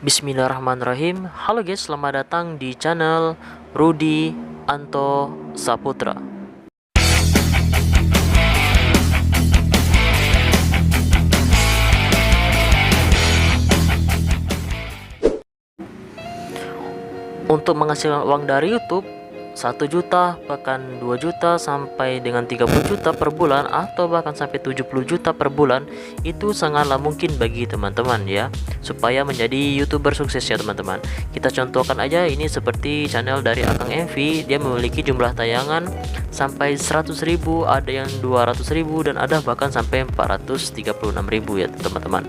Bismillahirrahmanirrahim. Halo guys, selamat datang di channel Rudi Anto Saputra. Untuk menghasilkan uang dari YouTube 1 juta, bahkan 2 juta sampai dengan 30 juta per bulan, atau bahkan sampai 70 juta per bulan, itu sangatlah mungkin bagi teman-teman ya, supaya menjadi YouTuber sukses ya teman-teman. Kita contohkan aja, ini seperti channel dari Akang MV, dia memiliki jumlah tayangan sampai 100.000, ada yang 200.000, dan ada bahkan sampai 436.000 ya teman-teman.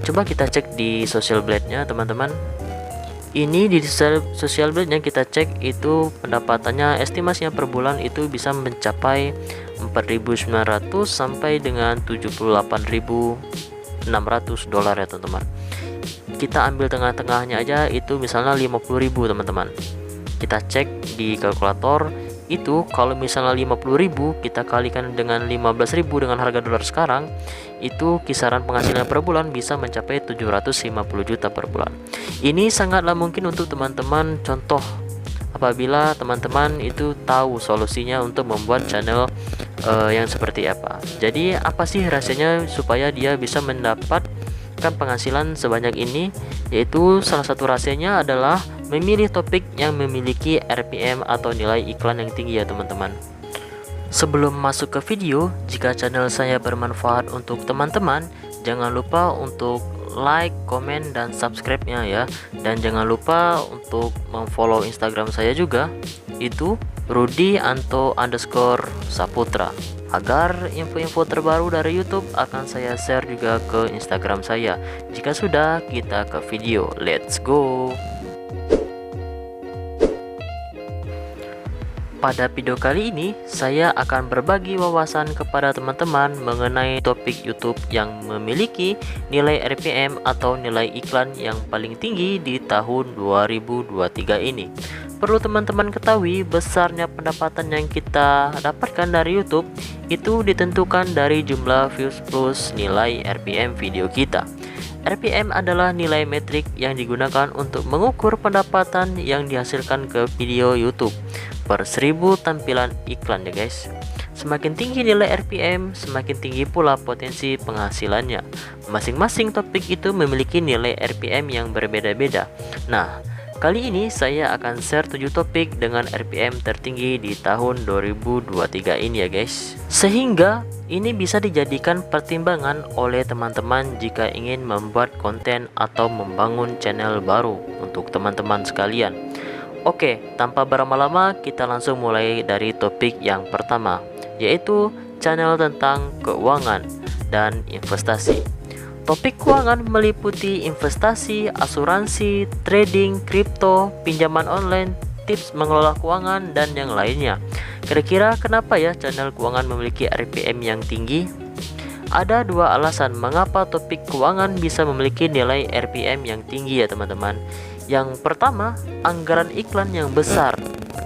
Coba kita cek di social blade-nya teman-teman. Ini di social blade yang kita cek itu pendapatannya, estimasinya per bulan itu bisa mencapai 4.900 sampai dengan 78.600 dolar ya teman-teman. Kita ambil tengah-tengahnya aja, itu misalnya 50.000 teman-teman. Kita cek di kalkulator, itu kalau misalnya 50.000 kita kalikan dengan 15.000 dengan harga dolar sekarang, itu kisaran penghasilan per bulan bisa mencapai 750 juta per bulan. Ini sangatlah mungkin untuk teman-teman contoh apabila teman-teman itu tahu solusinya untuk membuat channel yang seperti apa. Jadi apa sih rahasianya supaya dia bisa mendapatkan penghasilan sebanyak ini? Yaitu salah satu rahasianya adalah memilih topik yang memiliki RPM atau nilai iklan yang tinggi ya teman-teman. Sebelum masuk ke video, jika channel saya bermanfaat untuk teman-teman, jangan lupa untuk like, komen, dan subscribe-nya ya. Dan jangan lupa untuk memfollow Instagram saya juga, itu Rudi_Saputra. Agar info-info terbaru dari YouTube akan saya share juga ke Instagram saya. Jika sudah, kita ke video. Let's go! Pada video kali ini, saya akan berbagi wawasan kepada teman-teman mengenai topik YouTube yang memiliki nilai RPM atau nilai iklan yang paling tinggi di tahun 2023 ini. Perlu teman-teman ketahui, besarnya pendapatan yang kita dapatkan dari YouTube itu ditentukan dari jumlah views plus nilai RPM video kita. RPM adalah nilai metrik yang digunakan untuk mengukur pendapatan yang dihasilkan ke video YouTube per 1000 tampilan iklan ya guys. Semakin tinggi nilai RPM, semakin tinggi pula potensi penghasilannya. Masing-masing topik itu memiliki nilai RPM yang berbeda-beda. Nah, kali ini saya akan share 7 topik dengan RPM tertinggi di tahun 2023 ini ya guys. Sehingga ini bisa dijadikan pertimbangan oleh teman-teman jika ingin membuat konten atau membangun channel baru untuk teman-teman sekalian. Oke, tanpa berlama-lama kita langsung mulai dari topik yang pertama, yaitu channel tentang keuangan dan investasi. Topik keuangan meliputi investasi, asuransi, trading, kripto, pinjaman online, tips mengelola keuangan, dan yang lainnya. Kira-kira kenapa ya channel keuangan memiliki RPM yang tinggi? Ada dua alasan mengapa topik keuangan bisa memiliki nilai RPM yang tinggi ya teman-teman. Yang pertama, anggaran iklan yang besar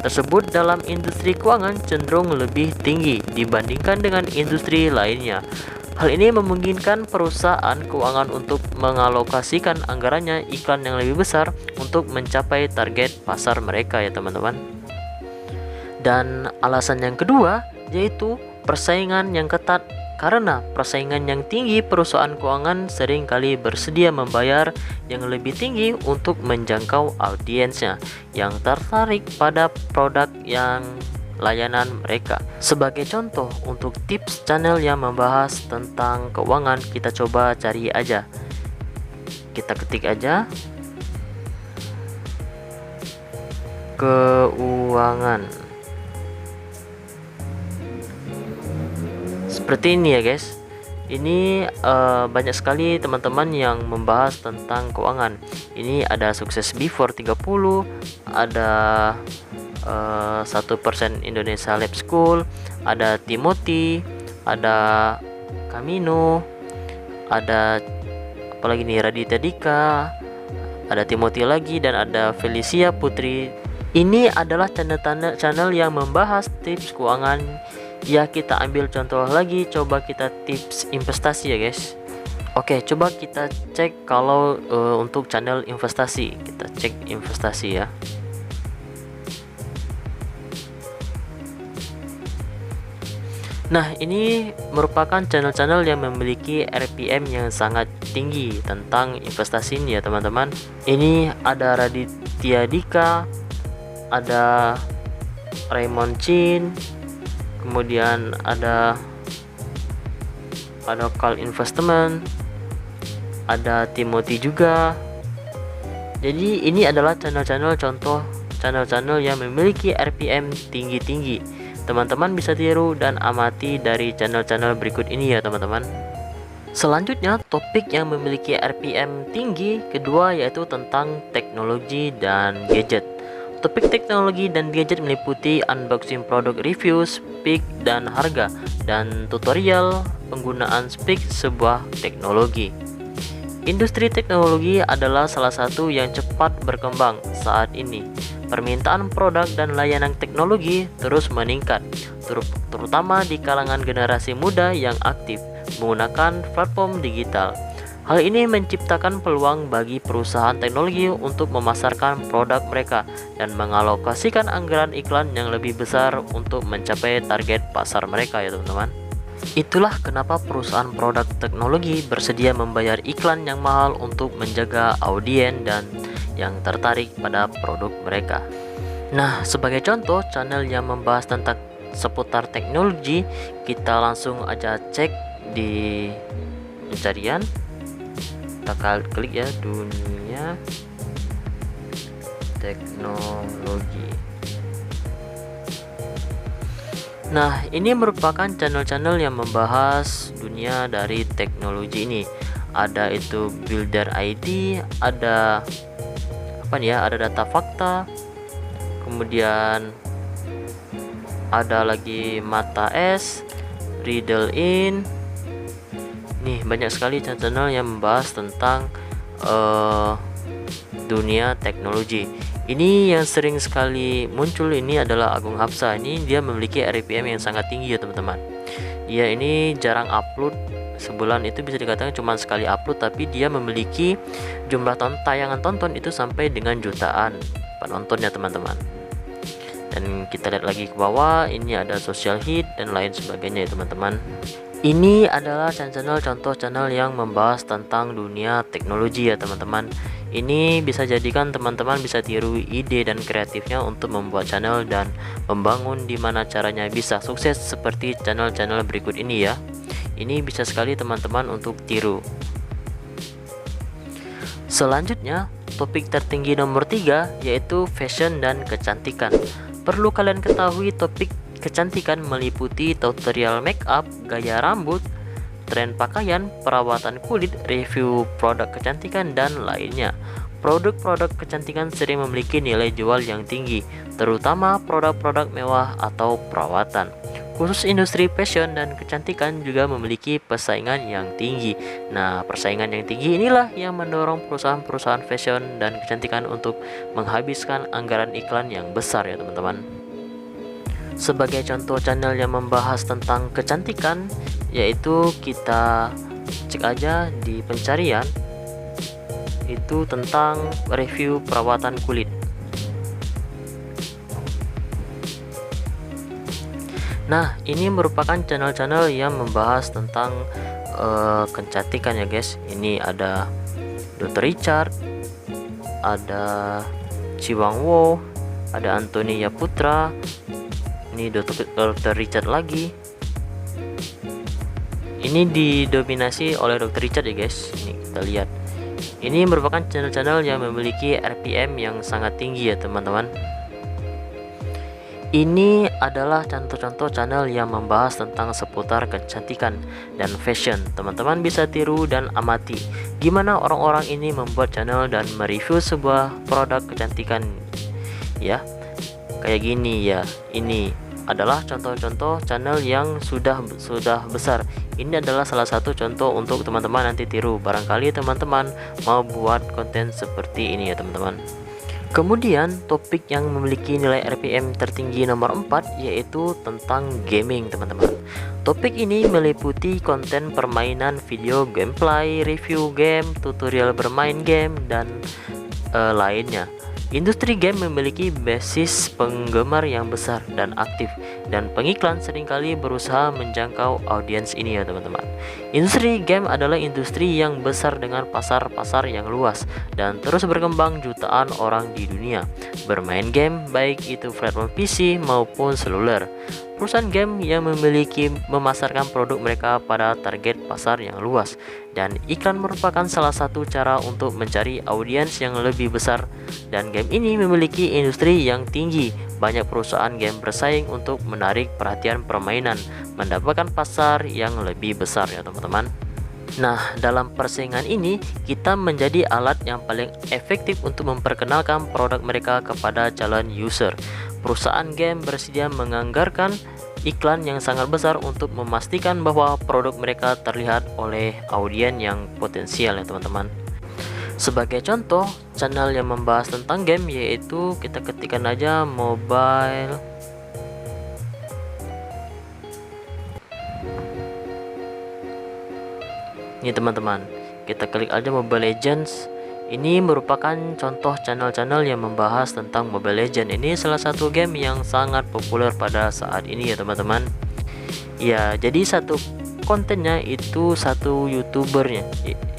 tersebut dalam industri keuangan cenderung lebih tinggi dibandingkan dengan industri lainnya. Hal ini memungkinkan perusahaan keuangan untuk mengalokasikan anggarannya iklan yang lebih besar untuk mencapai target pasar mereka ya teman-teman. Dan alasan yang kedua yaitu persaingan yang ketat. Karena persaingan yang tinggi, perusahaan keuangan seringkali bersedia membayar yang lebih tinggi untuk menjangkau audiensnya yang tertarik pada produk yang layanan mereka. Sebagai contoh, untuk tips channel yang membahas tentang keuangan, kita coba cari aja. Kita ketik aja keuangan. Seperti ini ya guys. Ini banyak sekali teman-teman yang membahas tentang keuangan. Ini ada Sukses Before 30, ada 1% Indonesia Lab School, ada Timothy, ada Camino, ada apalagi nih, Raditya Dika, ada Timothy lagi, dan ada Felicia Putri. Ini adalah channel yang membahas tips keuangan. Ya, kita ambil contoh lagi, coba kita tips investasi ya guys. Oke, coba kita cek kalau untuk channel investasi. Kita cek investasi ya. Nah, ini merupakan channel-channel yang memiliki RPM yang sangat tinggi tentang investasi ini ya teman-teman. Ini ada Raditya Dika, ada Raymond Chin, kemudian ada Call Investment, ada Timothy juga. Jadi ini adalah channel-channel contoh channel-channel yang memiliki RPM tinggi-tinggi. Teman-teman bisa tiru dan amati dari channel-channel berikut ini ya teman-teman. Selanjutnya, topik yang memiliki RPM tinggi kedua yaitu tentang teknologi dan gadget. Topik teknologi dan gadget meliputi unboxing produk review, spek dan harga, dan tutorial penggunaan spek sebuah teknologi. Industri teknologi adalah salah satu yang cepat berkembang saat ini. Permintaan produk dan layanan teknologi terus meningkat, terutama di kalangan generasi muda yang aktif menggunakan platform digital. Hal ini menciptakan peluang bagi perusahaan teknologi untuk memasarkan produk mereka dan mengalokasikan anggaran iklan yang lebih besar untuk mencapai target pasar mereka ya teman-teman. Itulah kenapa perusahaan produk teknologi bersedia membayar iklan yang mahal untuk menjaga audiens dan yang tertarik pada produk mereka. Nah, sebagai contoh channel yang membahas tentang seputar teknologi, kita langsung aja cek di pencarian. Kita klik ya, dunia teknologi. Nah, ini merupakan channel-channel yang membahas dunia dari teknologi ini. Ada itu Builder ID, ada apa nih ya? Ada data fakta. Kemudian ada lagi Mata S, Riddle In. Nih, banyak sekali channel yang membahas tentang dunia teknologi. Ini yang sering sekali muncul ini adalah Agung Hapsa. Ini dia memiliki RPM yang sangat tinggi ya teman-teman. Dia ini jarang upload, sebulan itu bisa dikatakan cuma sekali upload, tapi dia memiliki jumlah tayangan tonton itu sampai dengan jutaan penontonnya teman-teman. Dan kita lihat lagi ke bawah, ini ada social hit dan lain sebagainya ya teman-teman. Ini adalah contoh channel yang membahas tentang dunia teknologi ya teman-teman. Ini bisa jadikan teman-teman bisa tiru ide dan kreatifnya untuk membuat channel dan membangun di mana caranya bisa sukses seperti channel-channel berikut ini ya. Ini bisa sekali teman-teman untuk tiru. Selanjutnya, topik tertinggi nomor 3 yaitu fashion dan kecantikan. Perlu kalian ketahui topik kecantikan meliputi tutorial make up, gaya rambut, tren pakaian, perawatan kulit, review produk kecantikan, dan lainnya. Produk-produk kecantikan sering memiliki nilai jual yang tinggi, terutama produk-produk mewah atau perawatan. Khusus industri fashion dan kecantikan juga memiliki persaingan yang tinggi. Nah, persaingan yang tinggi inilah yang mendorong perusahaan-perusahaan fashion dan kecantikan untuk menghabiskan anggaran iklan yang besar ya teman-teman. Sebagai contoh channel yang membahas tentang kecantikan, yaitu kita cek aja di pencarian, itu tentang review perawatan kulit. Nah, ini merupakan channel-channel yang membahas tentang kecantikan ya guys. Ini ada Dr. Richard, ada Chiwang Wo, ada Anthony Yaputra. Ini Dr. Richard lagi. Ini didominasi oleh Dr. Richard ya guys. Ini kita lihat. Ini merupakan channel-channel yang memiliki RPM yang sangat tinggi ya teman-teman. Ini adalah contoh-contoh channel yang membahas tentang seputar kecantikan dan fashion. Teman-teman bisa tiru dan amati gimana orang-orang ini membuat channel dan mereview sebuah produk kecantikan ya. Kayak gini ya. Ini adalah contoh-contoh channel yang sudah besar. Ini adalah salah satu contoh untuk teman-teman nanti tiru. Barangkali teman-teman mau buat konten seperti ini ya teman-teman. Kemudian topik yang memiliki nilai RPM tertinggi nomor 4 yaitu tentang gaming, teman-teman. Topik ini meliputi konten permainan video, gameplay, review game, tutorial bermain game, dan lainnya. Industri game memiliki basis penggemar yang besar dan aktif, dan pengiklan seringkali berusaha menjangkau audiens ini ya teman-teman. Industri game adalah industri yang besar dengan pasar-pasar yang luas dan terus berkembang. Jutaan orang di dunia bermain game, baik itu platform PC maupun seluler. Perusahaan game yang memasarkan produk mereka pada target pasar yang luas, dan iklan merupakan salah satu cara untuk mencari audiens yang lebih besar. Dan game ini memiliki industri yang tinggi. Banyak perusahaan game bersaing untuk menarik perhatian permainan, mendapatkan pasar yang lebih besar ya teman-teman. Nah, dalam persaingan ini kita menjadi alat yang paling efektif untuk memperkenalkan produk mereka kepada calon user. Perusahaan game bersedia menganggarkan iklan yang sangat besar untuk memastikan bahwa produk mereka terlihat oleh audiens yang potensial ya teman-teman. Sebagai contoh, channel yang membahas tentang game yaitu kita ketikkan aja mobile ini teman-teman, kita klik aja Mobile Legends. Ini merupakan contoh channel-channel yang membahas tentang Mobile Legends. Ini salah satu game yang sangat populer pada saat ini ya teman-teman. Ya, jadi satu kontennya itu satu youtubernya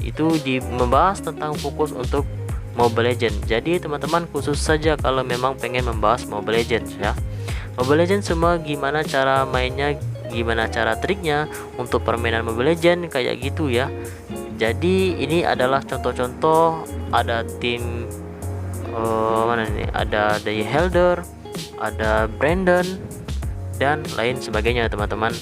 itu membahas tentang fokus untuk Mobile Legends. Jadi teman-teman khusus saja kalau memang pengen membahas Mobile Legends ya. Mobile Legends semua gimana cara mainnya, gimana cara triknya untuk permainan Mobile Legends kayak gitu ya. Jadi ini adalah contoh-contoh, ada tim mana nih, ada The Helder, ada Brandon, dan lain sebagainya teman-teman.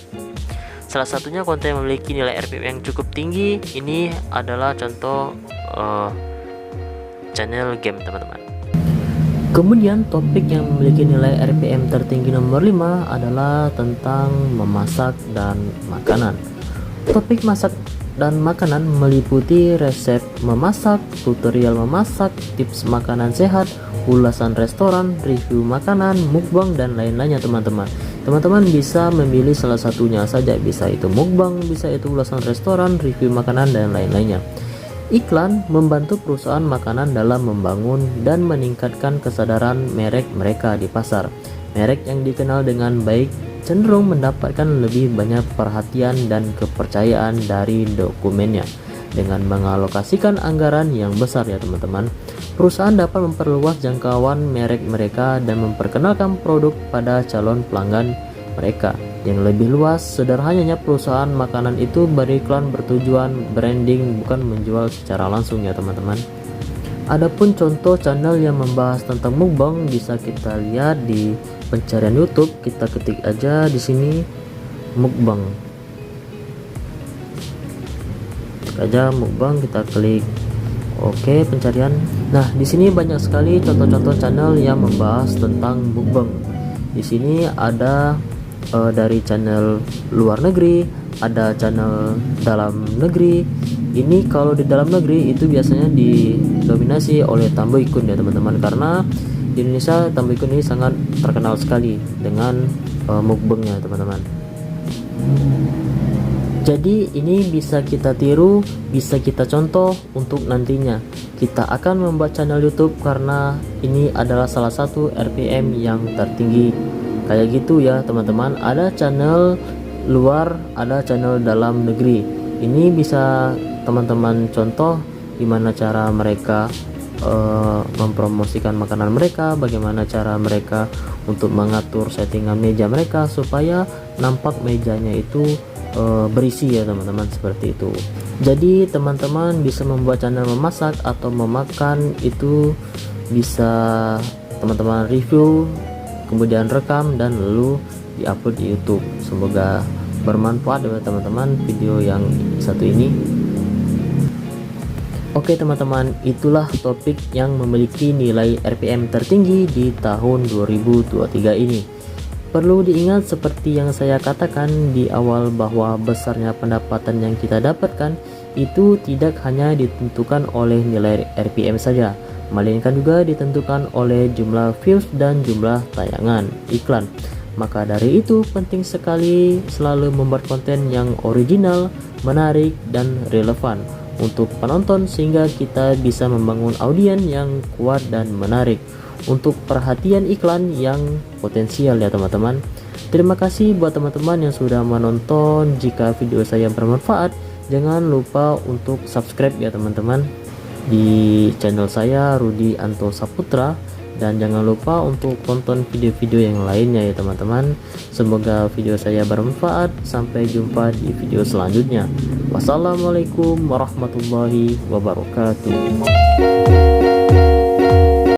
Salah satunya konten yang memiliki nilai RPM yang cukup tinggi. Ini adalah contoh channel game teman-teman. Kemudian topik yang memiliki nilai RPM tertinggi nomor 5 adalah tentang memasak dan makanan. Topik masak dan makanan meliputi resep memasak, tutorial memasak, tips makanan sehat, ulasan restoran, review makanan, mukbang, dan lain-lainnya teman-teman. Teman-teman bisa memilih salah satunya saja, bisa itu mukbang, bisa itu ulasan restoran, review makanan, dan lain-lainnya. Iklan membantu perusahaan makanan dalam membangun dan meningkatkan kesadaran merek mereka di pasar. Merek yang dikenal dengan baik cenderung mendapatkan lebih banyak perhatian dan kepercayaan dari dokumennya. Dengan mengalokasikan anggaran yang besar ya teman-teman, perusahaan dapat memperluas jangkauan merek mereka dan memperkenalkan produk pada calon pelanggan mereka yang lebih luas. Sederhananya, perusahaan makanan itu beriklan bertujuan branding, bukan menjual secara langsung ya teman-teman. Adapun contoh channel yang membahas tentang mukbang bisa kita lihat di pencarian YouTube. Kita ketik aja di sini mukbang, ketik aja mukbang, kita klik oke pencarian. Nah, di sini banyak sekali contoh-contoh channel yang membahas tentang mukbang. Di sini ada dari channel luar negeri, ada channel dalam negeri. Ini kalau di dalam negeri itu biasanya didominasi oleh Tamboikun ya teman-teman, karena di Indonesia Tamboikun ini sangat terkenal sekali dengan mukbangnya teman-teman. Jadi ini bisa kita tiru, bisa kita contoh untuk nantinya. Kita akan membuat channel YouTube karena ini adalah salah satu RPM yang tertinggi. Kayak gitu ya teman-teman. Ada channel luar, ada channel dalam negeri. Ini bisa teman-teman contoh gimana cara mereka mempromosikan makanan mereka, bagaimana cara mereka untuk mengatur settingan meja mereka supaya nampak mejanya itu berisi ya teman-teman, seperti itu. Jadi teman-teman bisa membuat channel memasak atau memakan, itu bisa teman-teman review, kemudian rekam dan lalu diupload di YouTube. Semoga bermanfaat ya teman-teman video yang satu ini. Oke teman-teman, itulah topik yang memiliki nilai RPM tertinggi di tahun 2023 ini. Perlu diingat seperti yang saya katakan di awal bahwa besarnya pendapatan yang kita dapatkan itu tidak hanya ditentukan oleh nilai RPM saja, melainkan juga ditentukan oleh jumlah views dan jumlah tayangan iklan. Maka dari itu penting sekali selalu membuat konten yang original, menarik, dan relevan untuk penonton sehingga kita bisa membangun audiens yang kuat dan menarik untuk perhatian iklan yang potensial ya teman-teman. Terima kasih buat teman-teman yang sudah menonton. Jika video saya bermanfaat, jangan lupa untuk subscribe ya teman-teman di channel saya Rudi Anto Saputra, dan jangan lupa untuk tonton video-video yang lainnya ya teman-teman. Semoga video saya bermanfaat. Sampai jumpa di video selanjutnya. Wassalamualaikum warahmatullahi wabarakatuh.